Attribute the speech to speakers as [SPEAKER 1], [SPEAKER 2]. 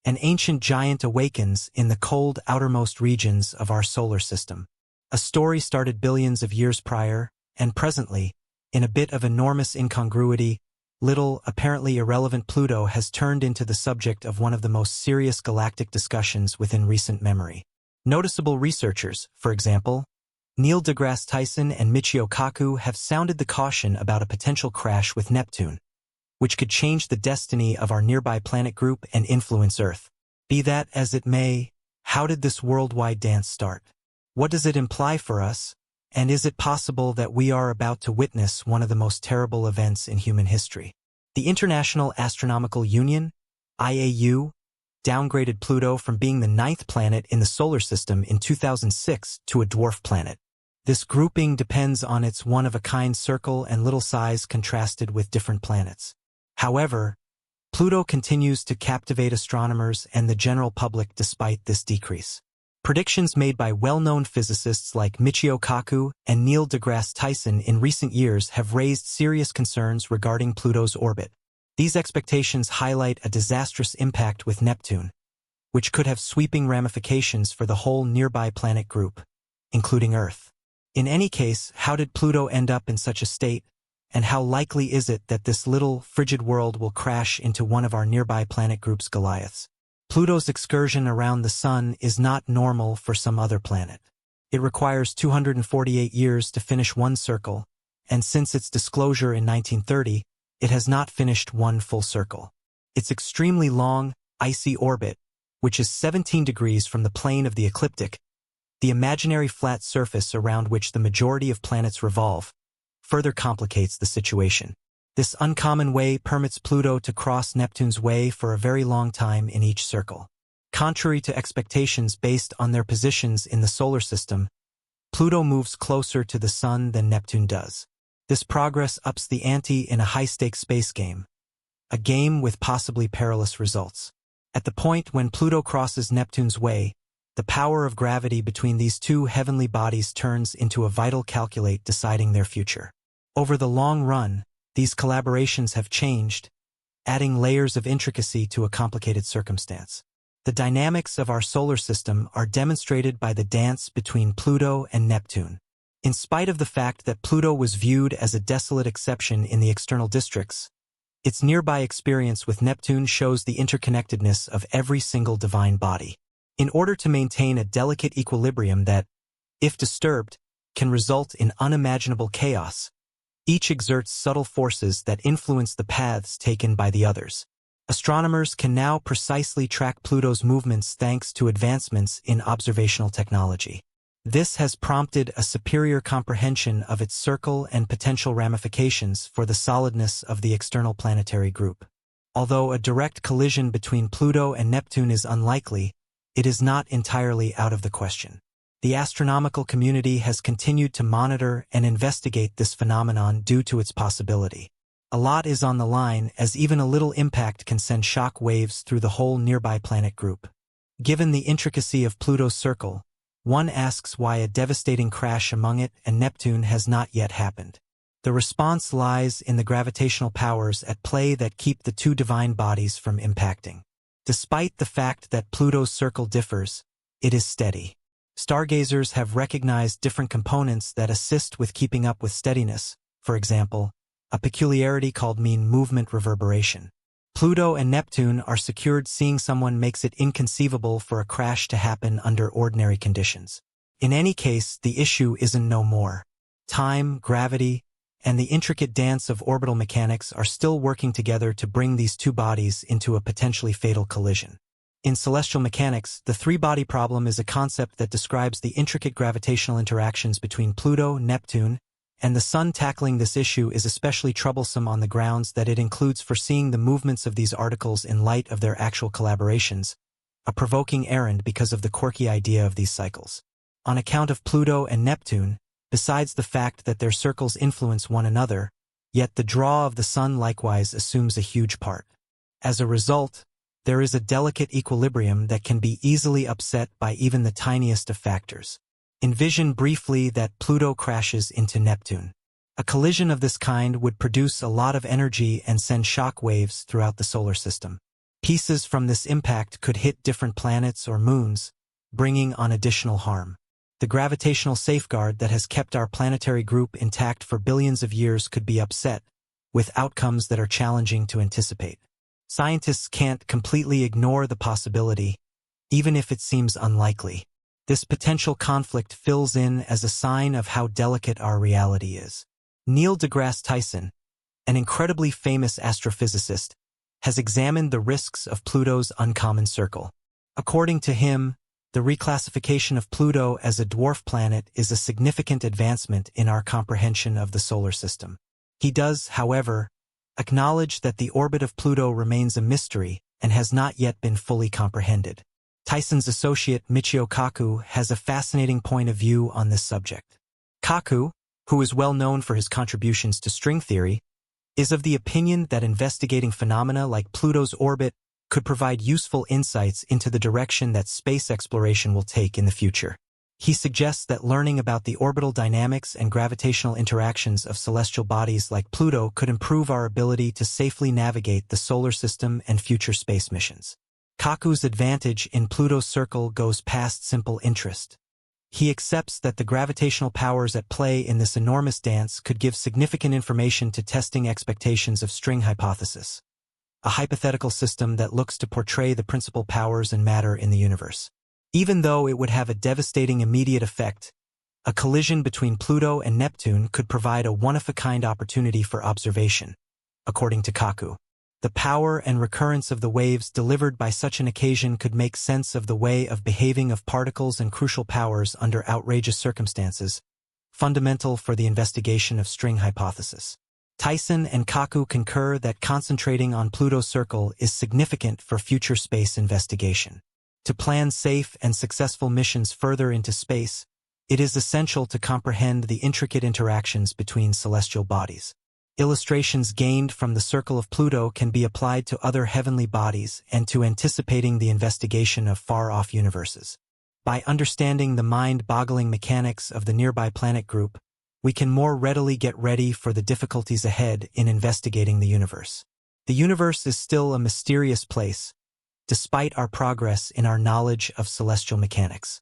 [SPEAKER 1] An ancient giant awakens in the cold outermost regions of our solar system. A story started billions of years prior, and presently, in a bit of enormous incongruity, little, apparently irrelevant Pluto has turned into the subject of one of the most serious galactic discussions within recent memory. Noticeable researchers, for example, Neil deGrasse Tyson and Michio Kaku, have sounded the caution about a potential crash with Neptune, which could change the destiny of our nearby planet group and influence Earth. Be that as it may, how did this worldwide dance start? What does it imply for us? And is it possible that we are about to witness one of the most terrible events in human history? The International Astronomical Union, IAU, downgraded Pluto from being the 9th planet in the solar system in 2006 to a dwarf planet. This grouping depends on its one-of-a-kind circle and little size contrasted with different planets. However, Pluto continues to captivate astronomers and the general public despite this decrease. Predictions made by well-known physicists like Michio Kaku and Neil deGrasse Tyson in recent years have raised serious concerns regarding Pluto's orbit. These expectations highlight a disastrous impact with Neptune, which could have sweeping ramifications for the whole nearby planet group, including Earth. In any case, how did Pluto end up in such a state? And how likely is it that this little, frigid world will crash into one of our nearby planet group's Goliaths? Pluto's excursion around the Sun is not normal for some other planet. It requires 248 years to finish one circle, and since its disclosure in 1930, it has not finished one full circle. Its extremely long, icy orbit, which is 17 degrees from the plane of the ecliptic, the imaginary flat surface around which the majority of planets revolve, further complicates the situation. This uncommon way permits Pluto to cross Neptune's way for a very long time in each circle. Contrary to expectations based on their positions in the solar system, Pluto moves closer to the Sun than Neptune does. This progress ups the ante in a high-stakes space game, a game with possibly perilous results. At the point when Pluto crosses Neptune's way, the power of gravity between these two heavenly bodies turns into a vital calculate deciding their future. Over the long run, these collaborations have changed, adding layers of intricacy to a complicated circumstance. The dynamics of our solar system are demonstrated by the dance between Pluto and Neptune. In spite of the fact that Pluto was viewed as a desolate exception in the external districts, its nearby experience with Neptune shows the interconnectedness of every single divine body. In order to maintain a delicate equilibrium that, if disturbed, can result in unimaginable chaos, each exerts subtle forces that influence the paths taken by the others. Astronomers can now precisely track Pluto's movements thanks to advancements in observational technology. This has prompted a superior comprehension of its circle and potential ramifications for the solidness of the external planetary group. Although a direct collision between Pluto and Neptune is unlikely, it is not entirely out of the question. The astronomical community has continued to monitor and investigate this phenomenon due to its possibility. A lot is on the line, as even a little impact can send shock waves through the whole nearby planet group. Given the intricacy of Pluto's circle, one asks why a devastating crash among it and Neptune has not yet happened. The response lies in the gravitational powers at play that keep the two divine bodies from impacting. Despite the fact that Pluto's circle differs, it is steady. Stargazers have recognized different components that assist with keeping up with steadiness, for example, a peculiarity called mean movement reverberation. Pluto and Neptune are secured, seeing someone makes it inconceivable for a crash to happen under ordinary conditions. In any case, the issue isn't no more. Time, gravity, and the intricate dance of orbital mechanics are still working together to bring these two bodies into a potentially fatal collision. In celestial mechanics, the three-body problem is a concept that describes the intricate gravitational interactions between Pluto, Neptune, and the Sun. Tackling this issue is especially troublesome on the grounds that it includes foreseeing the movements of these articles in light of their actual collaborations, a provoking errand because of the quirky idea of these cycles. On account of Pluto and Neptune, besides the fact that their circles influence one another, yet the draw of the Sun likewise assumes a huge part. As a result, there is a delicate equilibrium that can be easily upset by even the tiniest of factors. Envision briefly that Pluto crashes into Neptune. A collision of this kind would produce a lot of energy and send shock waves throughout the solar system. Pieces from this impact could hit different planets or moons, bringing on additional harm. The gravitational safeguard that has kept our planetary group intact for billions of years could be upset, with outcomes that are challenging to anticipate. Scientists can't completely ignore the possibility, even if it seems unlikely. This potential conflict fills in as a sign of how delicate our reality is. Neil deGrasse Tyson, an incredibly famous astrophysicist, has examined the risks of Pluto's uncommon circle. According to him, the reclassification of Pluto as a dwarf planet is a significant advancement in our comprehension of the solar system. He does, however, acknowledge that the orbit of Pluto remains a mystery and has not yet been fully comprehended. Tyson's associate Michio Kaku has a fascinating point of view on this subject. Kaku, who is well known for his contributions to string theory, is of the opinion that investigating phenomena like Pluto's orbit could provide useful insights into the direction that space exploration will take in the future. He suggests that learning about the orbital dynamics and gravitational interactions of celestial bodies like Pluto could improve our ability to safely navigate the solar system and future space missions. Kaku's advantage in Pluto's circle goes past simple interest. He accepts that the gravitational powers at play in this enormous dance could give significant information to testing expectations of string hypothesis, a hypothetical system that looks to portray the principal powers and matter in the universe. Even though it would have a devastating immediate effect, a collision between Pluto and Neptune could provide a one-of-a-kind opportunity for observation, according to Kaku. The power and recurrence of the waves delivered by such an occasion could make sense of the way of behaving of particles and crucial powers under outrageous circumstances, fundamental for the investigation of string hypothesis. Tyson and Kaku concur that concentrating on Pluto's circle is significant for future space investigation. To plan safe and successful missions further into space, it is essential to comprehend the intricate interactions between celestial bodies. Illustrations gained from the circle of Pluto can be applied to other heavenly bodies and to anticipating the investigation of far-off universes. By understanding the mind-boggling mechanics of the nearby planet group, we can more readily get ready for the difficulties ahead in investigating the universe. The universe is still a mysterious place, despite our progress in our knowledge of celestial mechanics.